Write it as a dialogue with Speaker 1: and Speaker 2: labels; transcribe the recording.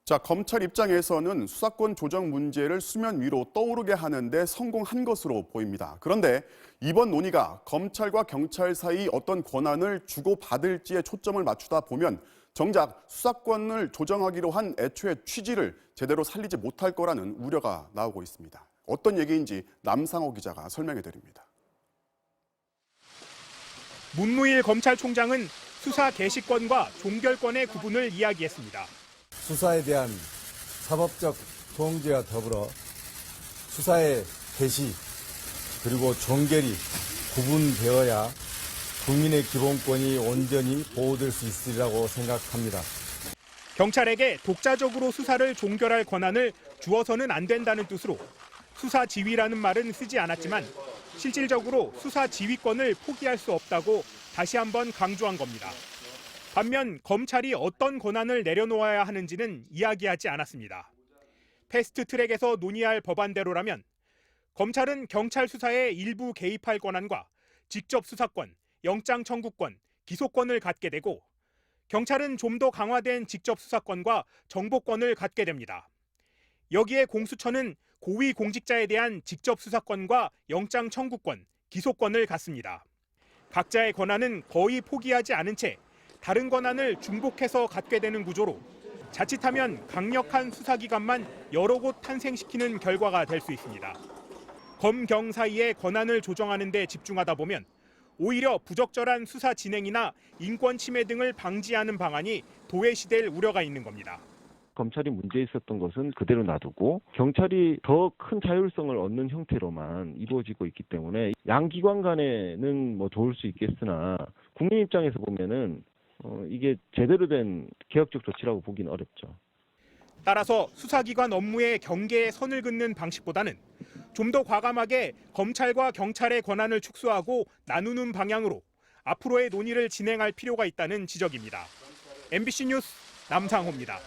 Speaker 1: 자, 검찰 입장에서는 수사권 조정 문제를 수면 위로 떠오르게 하는데 성공한 것으로 보입니다. 그런데 이번 논의가 검찰과 경찰 사이 어떤 권한을 주고받을지에 초점을 맞추다 보면 정작 수사권을 조정하기로 한 애초의 취지를 제대로 살리지 못할 거라는 우려가 나오고 있습니다. 어떤 얘기인지 남상호 기자가 설명해 드립니다.
Speaker 2: 문무일 검찰총장은 수사 개시권과 종결권의 구분을 이야기했습니다.
Speaker 3: 수사에 대한 사법적 통제와 더불어 수사의 개시 그리고 종결이 구분되어야 국민의 기본권이 온전히 보호될 수 있으리라고 생각합니다.
Speaker 2: 경찰에게 독자적으로 수사를 종결할 권한을 주어서는 안 된다는 뜻으로 수사 지휘라는 말은 쓰지 않았지만 실질적으로 수사 지휘권을 포기할 수 없다고 다시 한번 강조한 겁니다. 반면 검찰이 어떤 권한을 내려놓아야 하는지는 이야기하지 않았습니다. 패스트트랙에서 논의할 법안대로라면 검찰은 경찰 수사에 일부 개입할 권한과 직접 수사권, 영장 청구권, 기소권을 갖게 되고 경찰은 좀 더 강화된 직접 수사권과 정보권을 갖게 됩니다. 여기에 공수처는 고위 공직자에 대한 직접 수사권과 영장 청구권, 기소권을 갖습니다. 각자의 권한은 거의 포기하지 않은 채 다른 권한을 중복해서 갖게 되는 구조로 자칫하면 강력한 수사기관만 여러 곳 탄생시키는 결과가 될 수 있습니다. 검, 경 사이의 권한을 조정하는 데 집중하다 보면 오히려 부적절한 수사 진행이나 인권 침해 등을 방지하는 방안이 도외시될 우려가 있는 겁니다.
Speaker 4: 검찰이 문제 있었던 것은 그대로 놔두고 경찰이 더 큰 자율성을 얻는 형태로만 이루어지고 있기 때문에 양 기관 간에는 좋을 수 있겠으나 국민 입장에서 보면은 이게 제대로 된 개혁적 조치라고 보기는 어렵죠.
Speaker 2: 따라서 수사기관 업무의 경계에 선을 긋는 방식보다는 좀 더 과감하게 검찰과 경찰의 권한을 축소하고 나누는 방향으로 앞으로의 논의를 진행할 필요가 있다는 지적입니다. MBC 뉴스 남상호입니다.